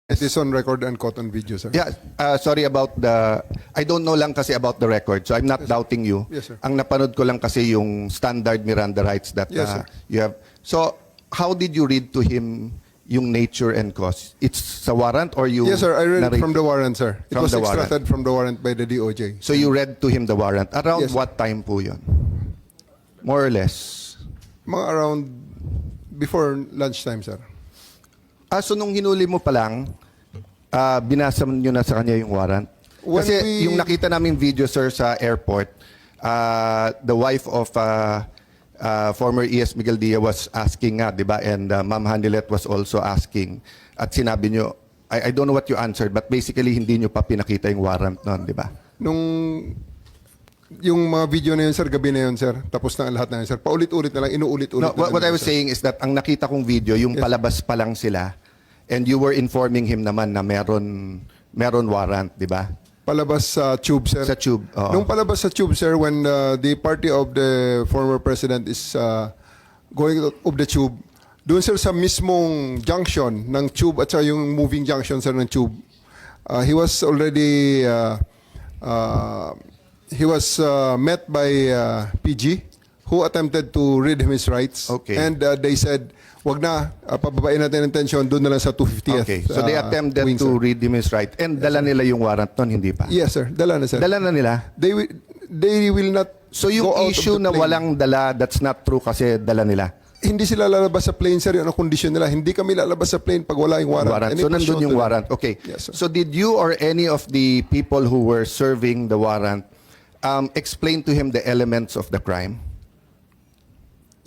It is on record and caught on video, sir. Yeah, sorry about the, I don't know lang kasi about the record, so I'm not doubting you. Yes, sir. Ang napanood ko lang kasi yung standard Miranda rights that Yes, sir. you have. So, how did you read to him yung nature and cause? It's sa warrant or you... Yes, sir. I read it narrate- from the warrant, sir. It From was the warrant. extracted from the warrant by the DOJ. So you read to him the warrant. Around Yes. what time po yun? More or less. Mga around before lunchtime, sir. So nung hinuli mo pa lang, binasa nyo na sa kanya yung warrant? When Kasi we- yung nakita namin video, sir, sa airport, the wife of former ES Miguel Dia was asking nga, di ba? And Ma'am Hanilet was also asking. At sinabi nyo, I don't know what you answered, but basically hindi nyo pa pinakita yung warrant nun, di ba? Nung yung mga video na yun, sir, gabi na yun, sir. Tapos na ang lahat na yun, sir. Paulit-ulit na lang, inuulit-ulit No, na lang what I yun, was sir. saying is that ang nakita kong video, yung Yes. palabas pa lang sila, and you were informing him naman na meron warrant, di ba? Palabas sa tube, sir. Sa tube, oo. Nung palabas sa tube, sir, when the party of the former president is going out of the tube, doon, sir, sa mismong junction ng tube at sa yung moving junction, sir, ng tube, he was already met by PG who attempted to read him his rights. Okay. And they said, wag na, pababain natin ang tension, doon na lang sa 250th. Okay, so they attempted wing, to sir. read him his right. And dala nila yung warrant nun, hindi pa? Yes, sir. Dala na, sir. Dala na nila? They will not So go yung out of issue the na plane. walang dala, that's not true kasi dala nila? Hindi sila lalabas sa plane, sir. Yun ang condition nila. Hindi kami lalabas sa plane pag wala yung warrant. And So it was nandun shown yung to them. warrant. Okay. Yes, sir. So did you or any of the people who were serving the warrant explain to him the elements of the crime?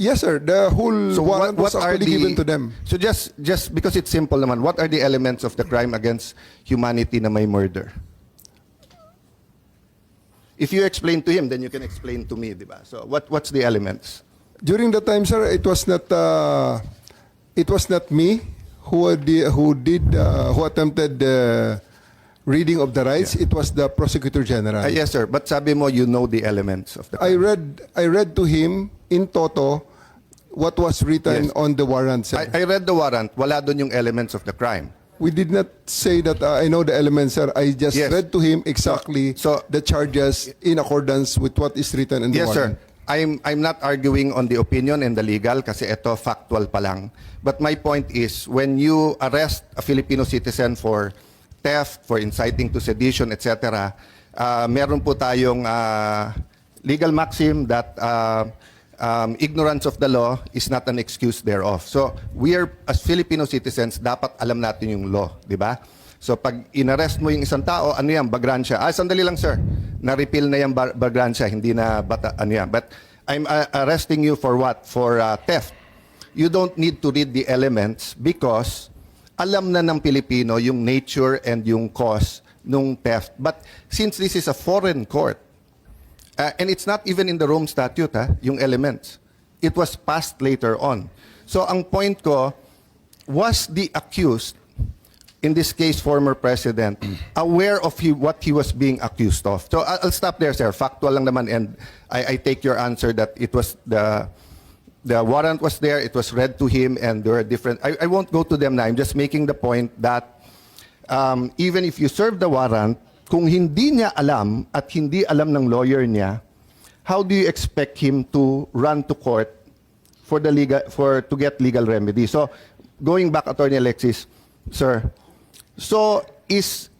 Yes, sir. The whole So warrant was actually given to them. So just because it's simple naman, what are the elements of the crime against humanity na may murder? If you explain to him, then you can explain to me, di ba? So what's the elements? During the time, sir, it was not me who attempted the reading of the rights. It was the prosecutor general. Yes, sir. But sabi mo, you know the elements of the crime. I read to him in toto what was written Yes. on the warrant, sir. I read the warrant. Wala doon yung elements of the crime. We did not say that I know the elements, sir. I just Yes. read to him exactly So- the charges in accordance with what is written in the Yes, warrant. sir. I'm not arguing on the opinion and the legal kasi ito factual pa lang. But my point is, when you arrest a Filipino citizen for theft, for inciting to sedition, etc., meron po tayong legal maxim that ignorance of the law is not an excuse thereof. So we are, as Filipino citizens, dapat alam natin yung law, di ba? So pag inarrest mo yung isang tao, ano yan, bagransya. Sandali lang, sir. Na-repeal na yung bagransya, hindi na bata, ano yan. But I'm arresting you for what? For theft. You don't need to read the elements because alam na ng Pilipino yung nature and yung cause nung theft. But since this is a foreign court, and it's not even in the Rome Statute, yung elements. It was passed later on. So ang point ko, was the accused, in this case, former president, aware of what he was being accused of? So I'll stop there, sir. Factual lang naman, and I take your answer that it was the warrant was there, it was read to him, and there were different. I won't go to them now. I'm just making the point that even if you serve the warrant, kung hindi niya alam at hindi alam ng lawyer niya, how do you expect him to run to court to get legal remedy? So going back, Attorney Alexis, sir. So, is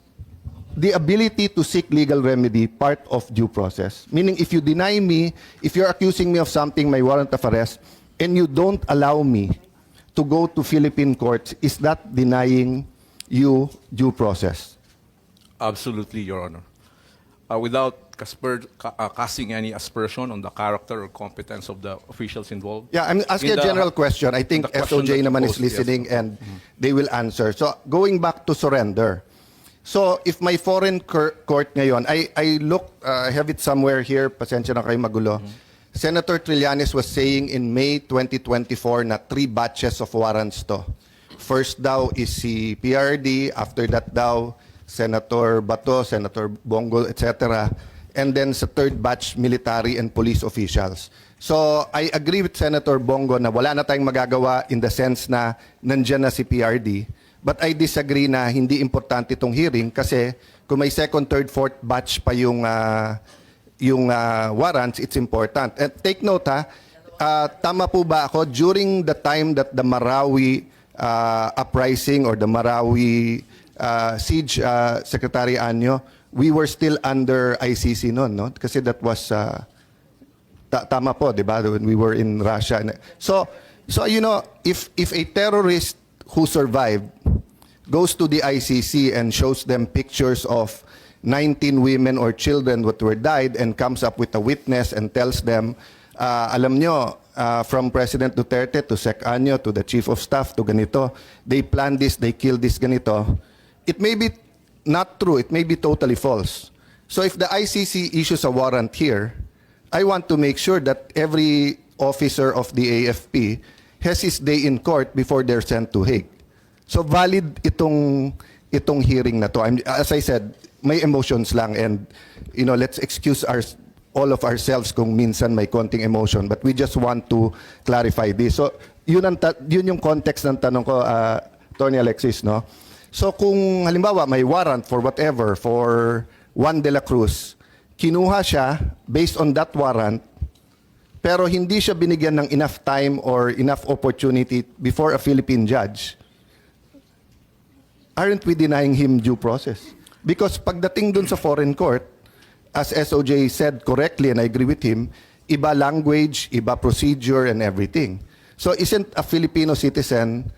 the ability to seek legal remedy part of due process? Meaning, if you deny me, if you're accusing me of something, my warrant of arrest, and you don't allow me to go to Philippine courts, is that denying you due process? Absolutely, Your Honor. Without casting any aspersion on the character or competence of the officials involved. Yeah, I'm asking In a the- general question. I think the question SOJ that naman you is posed, yes. listening and they will answer. So, going back to surrender. So, if my foreign court ngayon, I look, I have it somewhere here, pasensya na kayo magulo. Senator Trillanes was saying in May 2024 na 3 batches of warrants to. First daw is si PRD, after that daw, Senator Bato, Senator Bongo, etc. And then sa third batch, military and police officials. So I agree with Senator Bongo na wala na tayong magagawa in the sense na nandyan na si PRD. But I disagree na hindi importante itong hearing kasi kung may second, third, fourth batch pa yung warrants, it's important. And take note tama po ba ako, during the time that the Marawi uprising or the Marawi siege, Secretary Anyo, we were still under ICC noon, no? Kasi that was tama po, di ba? When we were in Russia. So you know, if a terrorist who survived goes to the ICC and shows them pictures of 19 women or children that were died and comes up with a witness and tells them, alam nyo, from President Duterte to Sec Anyo to the Chief of Staff to ganito, they planned this, they killed this ganito. It may be not true, it may be totally false. So if the ICC issues a warrant here, I want to make sure that every officer of the AFP has his day in court before they're sent to Hague. So valid itong hearing na to. As I said, may emotions lang and you know, let's excuse all of ourselves kung minsan may konting emotion, but we just want to clarify this. So yun yung context ng tanong ko, Tony Alexis, no? So kung halimbawa may warrant for whatever for Juan de la Cruz, kinuha siya based on that warrant, pero hindi siya binigyan ng enough time or enough opportunity before a Philippine judge, aren't we denying him due process? Because pagdating dun sa foreign court, as SOJ said correctly, and I agree with him, iba language, iba procedure, and everything. So isn't a Filipino citizen,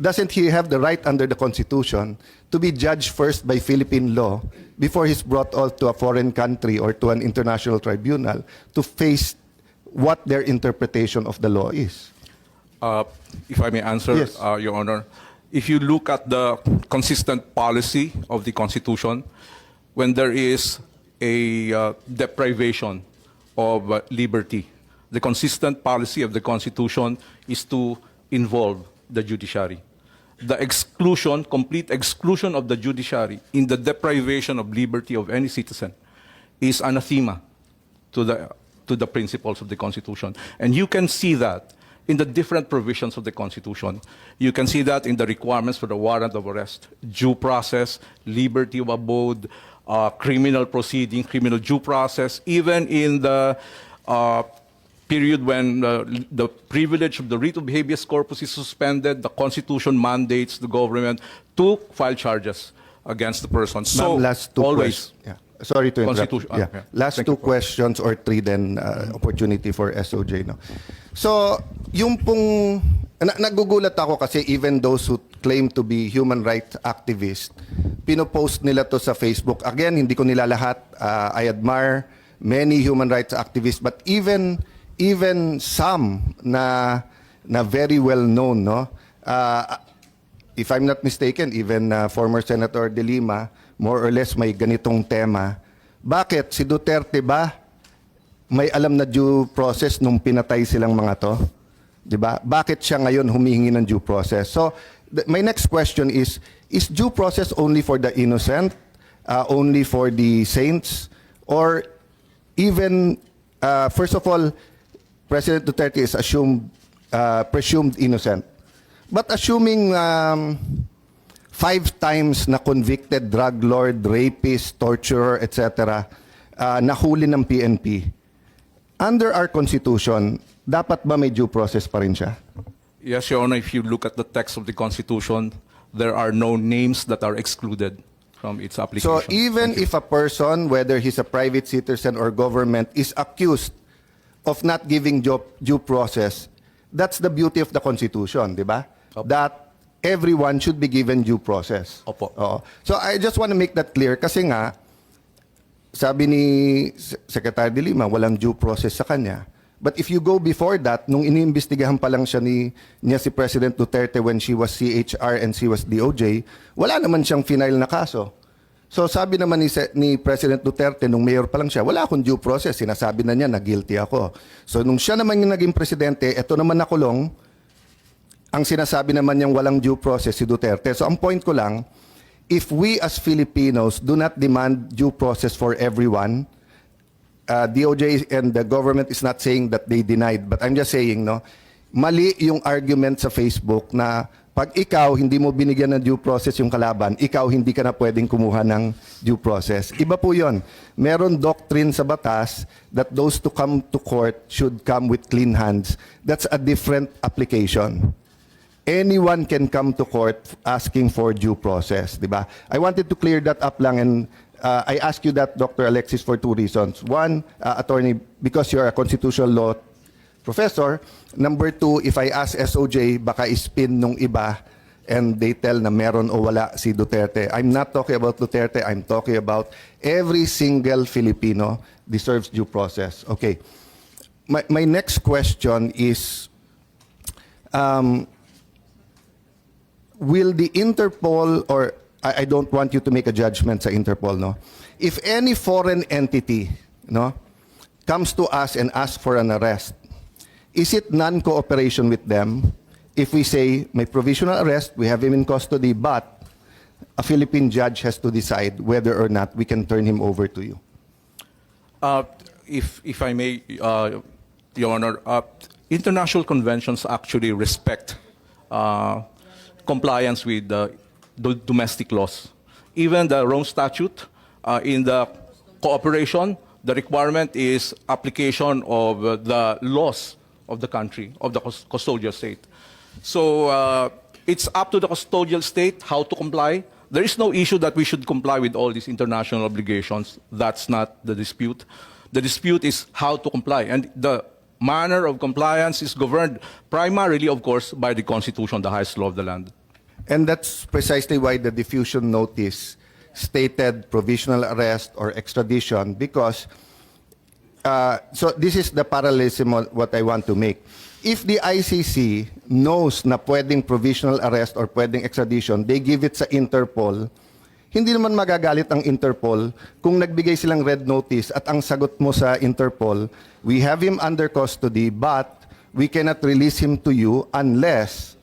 doesn't he have the right under the Constitution to be judged first by Philippine law before he's brought out to a foreign country or to an international tribunal to face what their interpretation of the law is? If I may answer, Yes. Your Honor, if you look at the consistent policy of the Constitution, when there is a deprivation of liberty, the consistent policy of the Constitution is to involve the judiciary. The exclusion, complete exclusion of the judiciary in the deprivation of liberty of any citizen is anathema to the principles of the Constitution. And you can see that in the different provisions of the Constitution. You can see that in the requirements for the warrant of arrest, due process, liberty of abode, criminal proceeding, criminal due process, even in the period when the privilege of the writ of habeas corpus is suspended, the Constitution mandates the government to file charges against the person. So, Ma'am, last two always. Yeah. Sorry to interrupt. Constitution- Yeah. yeah. Last Thank two you po. questions or three then opportunity for SOJ. No? So, yung pong, nagugulat ako kasi even those who claim to be human rights activists, pinopost nila to sa Facebook. Again, hindi ko nila lahat. I admire many human rights activists, but even some na very well known, no? If I'm not mistaken, even former Senator De Lima, more or less may ganitong tema. Bakit? Si Duterte ba may alam na due process nung pinatay silang mga to? Diba? Bakit siya ngayon humihingi ng due process? So, my next question is due process only for the innocent? Only for the saints? Or even, first of all, President Duterte is presumed innocent. But assuming 5 times na convicted drug lord, rapist, torturer, etc., nahuli ng PNP, under our Constitution, dapat ba may due process pa rin siya? Yes, Your Honor, if you look at the text of the Constitution, there are no names that are excluded from its application. So even if a person, whether he's a private citizen or government, is accused of not giving due process, that's the beauty of the Constitution, di ba? Opo. That everyone should be given due process. Opo. Oo. So I just want to make that clear kasi nga, sabi ni Secretary De Lima, walang due process sa kanya. But if you go before that, nung iniimbestigahan pa lang niya si President Duterte when she was CHR and she was DOJ, wala naman siyang final na kaso. So sabi naman ni President Duterte, nung mayor pa lang siya, wala akong due process. Sinasabi na niya na guilty ako. So nung siya naman yung naging presidente, eto naman nakulong, ang sinasabi naman niyang walang due process si Duterte. So ang point ko lang, if we as Filipinos do not demand due process for everyone, DOJ and the government is not saying that they denied, but I'm just saying, no, mali yung argument sa Facebook na Pag ikaw hindi mo binigyan ng due process yung kalaban, ikaw hindi ka na pwedeng kumuha ng due process. Iba po yon. Meron doctrine sa batas that those to come to court should come with clean hands. That's a different application. Anyone can come to court asking for due process, di ba? I wanted to clear that up lang, and I ask you that, Dr. Alexis, for two reasons. One, attorney, because you're a constitutional law professor. Number two, if I ask SOJ, baka ispin nung iba and they tell na meron o wala si Duterte. I'm not talking about Duterte. I'm talking about every single Filipino deserves due process. Okay. My next question is, will the Interpol, or I don't want you to make a judgment sa Interpol, no? If any foreign entity, no, comes to us and asks for an arrest, is it non-cooperation with them if we say, may provisional arrest, we have him in custody, but a Philippine judge has to decide whether or not we can turn him over to you? If I may, Your Honor, international conventions actually respect compliance with the domestic laws. Even the Rome Statute, in the cooperation, the requirement is application of the laws of the country, of the custodial state. So it's up to the custodial state how to comply. There is no issue that we should comply with all these international obligations. That's not the dispute. The dispute is how to comply. And the manner of compliance is governed primarily, of course, by the Constitution, the highest law of the land. And that's precisely why the diffusion notice stated provisional arrest or extradition, because so this is the parallelism of what I want to make. If the ICC knows na pwedeng provisional arrest or pwedeng extradition, they give it sa Interpol, hindi naman magagalit ang Interpol kung nagbigay silang red notice at ang sagot mo sa Interpol, we have him under custody but we cannot release him to you unless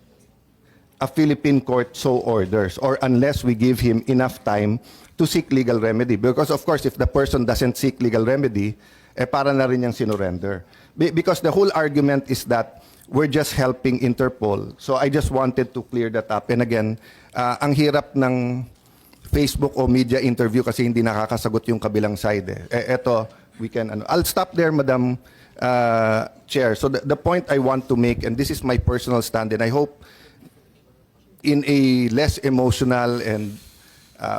a Philippine court so orders, or unless we give him enough time to seek legal remedy. Because of course, if the person doesn't seek legal remedy, para na rin niyang sinurrender. Because the whole argument is that we're just helping Interpol. So I just wanted to clear that up. And again, ang hirap ng Facebook o media interview kasi hindi nakakasagot yung kabilang side. Eto, we can, I'll stop there, Madam Chair. So the point I want to make, and this is my personal stand, and I hope in a less emotional and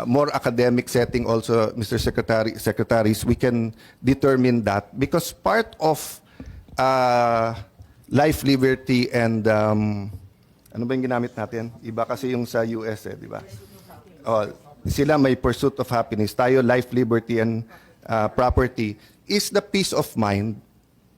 more academic setting also, Mr. Secretaries, we can determine that, because part of life, liberty, and ano ba yung ginamit natin? Iba kasi yung sa US, di ba? Oh, sila may pursuit of happiness. Tayo, life, liberty, and property is the peace of mind.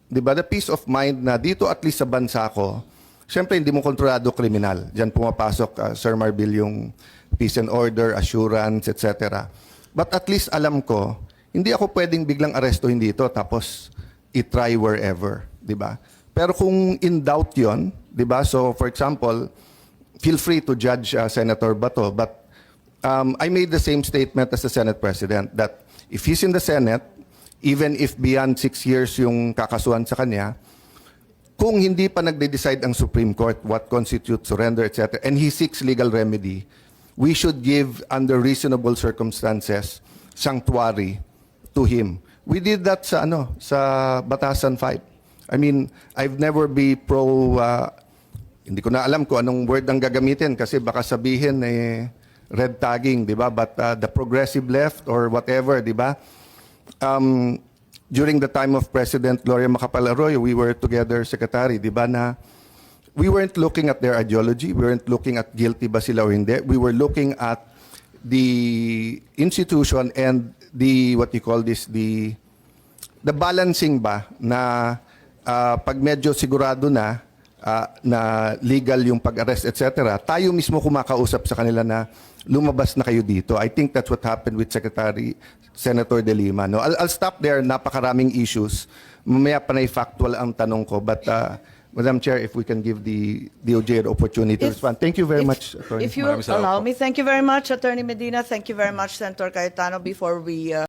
Di ba? The peace of mind na dito, at least sa bansa ko, siyempre, hindi mo kontrolado kriminal. Diyan pumapasok, Sir Marbil, yung peace and order, assurance, etc. But at least alam ko, hindi ako pwedeng biglang arestuhin dito tapos i-try wherever, di ba? Pero kung in doubt yon, di ba? So, for example, feel free to judge Senator Bato, but I made the same statement as the Senate President that if he's in the Senate, even if beyond 6 years yung kakasuhan sa kanya, kung hindi pa nagde-decide ang Supreme Court what constitutes surrender, etc., and he seeks legal remedy, we should give, under reasonable circumstances, sanctuary to him. We did that sa sa Batasan 5. I mean, I've never be pro, hindi ko na alam kung anong word ang gagamitin kasi baka sabihin red tagging, di ba? But the progressive left or whatever, di ba? During the time of President Gloria Macapagal-Arroyo, we were together, Secretary, di ba, na we weren't looking at their ideology, we weren't looking at guilty ba sila o hindi, we were looking at the institution and the, what you call this, the balancing ba na pag medyo sigurado na legal yung pag-arrest, etc., tayo mismo kumakausap sa kanila na lumabas na kayo dito. I think that's what happened with Senator De Lima. No? I'll stop there. Napakaraming issues. Mamaya pa na factual ang tanong ko. But, Madam Chair, if we can give the DOJ an opportunity to respond. Thank you very much, Attorney. If you allow me, thank you very much, Attorney Medina. Thank you very much, Senator Cayetano. Before we